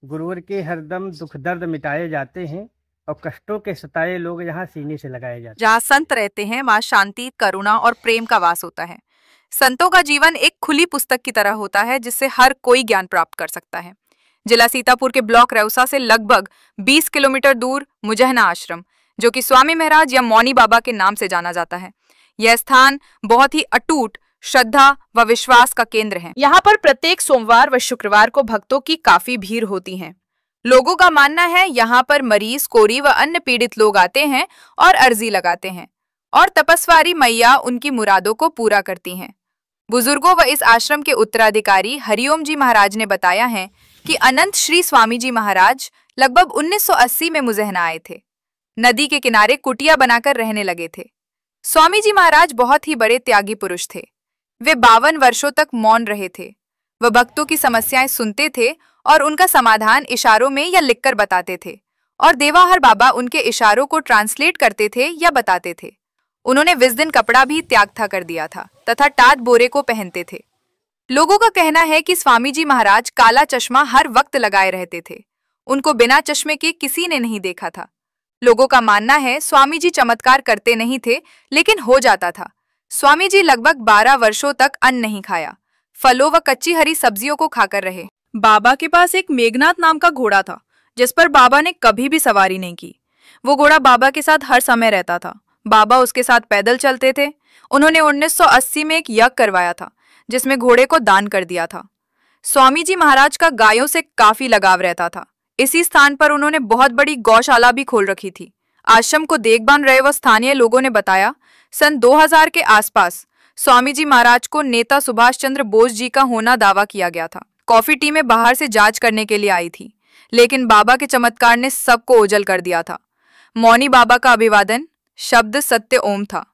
गुरुवर के हरदम दुख दर्द मिटाए जाते हैं और कष्टों के सताए लोग यहाँ सीने से लगाए जाते हैं। जहाँ संत रहते हैं वहाँ शांति, करुणा और प्रेम का वास होता है। संतों का जीवन एक खुली पुस्तक की तरह होता है जिससे हर कोई ज्ञान प्राप्त कर सकता है। जिला सीतापुर के ब्लॉक रेउसा से लगभग 20 किलोमीटर दूर मुजहना आश्रम, जो कि स्वामी महाराज या मौनी बाबा के नाम से जाना जाता है। यह स्थान बहुत ही अटूट श्रद्धा व विश्वास का केंद्र है। यहाँ पर प्रत्येक सोमवार व शुक्रवार को भक्तों की काफी भीड़ होती है। लोगों का मानना है यहाँ पर मरीज, कोढ़ी व अन्य पीड़ित लोग आते हैं और अर्जी लगाते हैं और तपस्वारी मैया उनकी मुरादों को पूरा करती हैं। बुजुर्गों व इस आश्रम के उत्तराधिकारी हरिओम जी महाराज ने बताया है कि अनंत श्री स्वामी जी महाराज लगभग 1980 में मुजहना आए थे। नदी के किनारे कुटिया बनाकर रहने लगे थे। स्वामी जी महाराज बहुत ही बड़े त्यागी पुरुष थे। वे 52 वर्षों तक मौन रहे थे। वह भक्तों की समस्याएं सुनते थे और उनका समाधान इशारों में या लिखकर बताते थे और देवाहर बाबा उनके इशारों को ट्रांसलेट करते थे या बताते थे। उन्होंने 20 दिन कपड़ा भी त्याग था कर दिया था तथा टाट बोरे को पहनते थे। लोगों का कहना है कि स्वामी जी महाराज काला चश्मा हर वक्त लगाए रहते थे। उनको बिना चश्मे के किसी ने नहीं देखा था। लोगों का मानना है स्वामी जी चमत्कार करते नहीं थे, लेकिन हो जाता था। स्वामी जी लगभग 12 वर्षों तक अन्न नहीं खाया, फलों व कच्ची हरी सब्जियों को खाकर रहे। बाबा के पास एक मेघनाथ नाम का घोड़ा था, जिस पर बाबा ने कभी भी सवारी नहीं की। वो घोड़ा बाबा के साथ हर समय रहता था। बाबा उसके साथ पैदल चलते थे। उन्होंने 1980 में एक यज्ञ करवाया था, जिसमें घोड़े को दान कर दिया था। स्वामी जी महाराज का गायों से काफी लगाव रहता था। इसी स्थान पर उन्होंने बहुत बड़ी गौशाला भी खोल रखी थी। आश्रम को देखभाल रहे वो स्थानीय लोगों ने बताया, सन 2000 के आसपास स्वामी जी महाराज को नेता सुभाष चंद्र बोस जी का होना दावा किया गया था। कॉफी टीमें बाहर से जांच करने के लिए आई थी, लेकिन बाबा के चमत्कार ने सबको ओझल कर दिया था। मौनी बाबा का अभिवादन शब्द सत्य ओम था।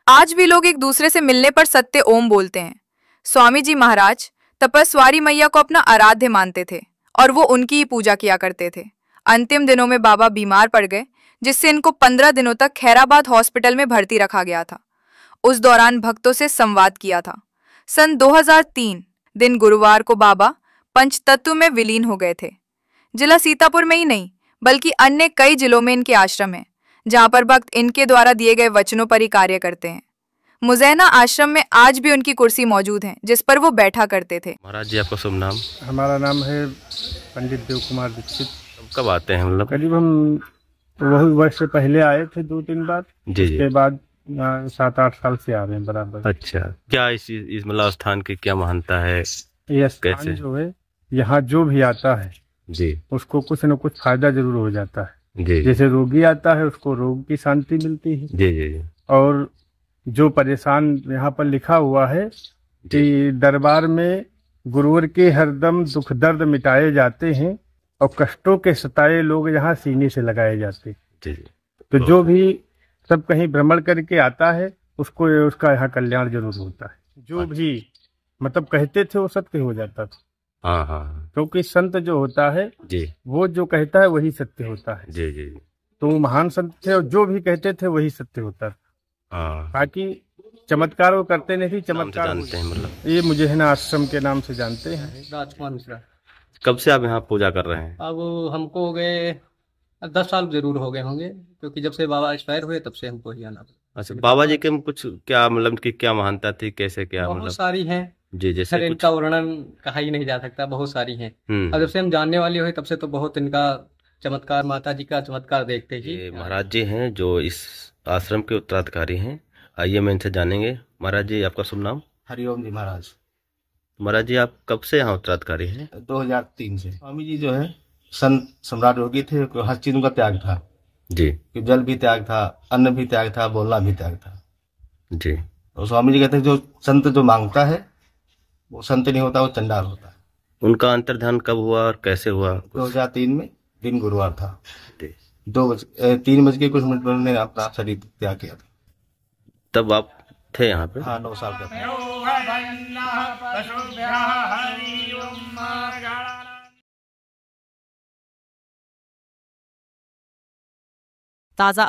आज भी लोग एक दूसरे से मिलने पर सत्य ओम बोलते हैं। स्वामी जी महाराज तपस्वारी मैया को अपना आराध्य मानते थे और वो उनकी ही पूजा किया करते थे। अंतिम दिनों में बाबा बीमार पड़ गए, जिससे इनको 15 दिनों तक खैराबाद हॉस्पिटल में भर्ती रखा गया था। उस दौरान भक्तों से संवाद किया था। सन 2003 दिन गुरुवार को बाबा पंचतत्व में विलीन हो गए थे। जिला सीतापुर में ही नहीं, बल्कि अन्य कई जिलों में इनके आश्रम हैं, जहां पर भक्त इनके द्वारा दिए गए वचनों पर ही कार्य करते हैं। मुजैना आश्रम में आज भी उनकी कुर्सी मौजूद है, जिस पर वो बैठा करते थे। महाराज जी, आपका शुभ नाम? हमारा नाम है पंडित देव कुमार दीक्षित। कब आते हैं? मतलब करीब हम वही वर्ष से पहले आए थे 2-3 बार। जी जी। उसके बाद 7-8 साल से आ रहे हैं बराबर। अच्छा, क्या इस मतलब स्थान की क्या महानता है? ये स्थान जो है, यहाँ जो भी आता है जी, उसको कुछ न कुछ फायदा जरूर हो जाता है। जी, जैसे रोगी आता है उसको रोग की शांति मिलती है। जी जी। और जो परेशान यहाँ पर लिखा हुआ है कि दरबार में गुरुवर के हरदम दुख दर्द मिटाए जाते हैं और कष्टों के सताए लोग यहाँ सीने से लगाए जाते हैं। जी जी। तो जो भी सब कहीं भ्रमण करके आता है उसको उसका यहाँ कल्याण जरूर होता है। जो भी मतलब कहते थे वो सत्य हो जाता था। हाँ हाँ। क्योंकि संत जो होता है जी, वो जो कहता है वही सत्य होता है। जी जी। तो वो महान संत थे और जो भी कहते थे वही सत्य होता था। हाँ, बाकी चमत्कार वो करते नहीं थे। चमत्कार जानते हैं मतलब ये मुजहना आश्रम के नाम से जानते हैं। राजकुमार मिश्रा। कब से आप यहाँ पूजा कर रहे हैं? अब हमको हो गए 10 साल जरूर हो गए होंगे, क्योंकि जब से बाबा एक्सपायर हुए तब से हमको ही आना। अच्छा, बाबा जी के कुछ क्या मतलब कि क्या महानता थी, कैसे क्या बहुत मतलब? सारी हैं जी, जैसे कुछ इनका वर्णन कहा ही नहीं जा सकता, बहुत सारी हैं। और जब से हम जानने वाले हुए तब से तो बहुत इनका चमत्कार, माता जी का चमत्कार देखते ही। ये महाराज जी हैं जो इस आश्रम के उत्तराधिकारी हैं। आइए मैं इनसे जानेंगे। महाराज जी, आपका शुभ नाम? हरिओम जी महाराज। महाराज जी, आप कब से यहाँ उत्तराधिकारी हैं? 2003 से। स्वामी जी जो है संत सम्राट योगी थे, हर चीज उनका त्याग था जी, कि जल भी त्याग था, अन्न भी त्याग था, बोलना भी त्याग था जी। और स्वामी जी कहते हैं जो संत जो मांगता है वो संत नहीं होता, वो चंडाल होता है। उनका अंतर्ध्यान कब हुआ और कैसे हुआ? 2003 में दिन गुरुवार था। जी। 3 बज के कुछ मिनट पर उन्होंने अपना शरीर त्याग किया था। तब आप थे यहाँ पे? हाँ, 9 साल का था। ताज़ा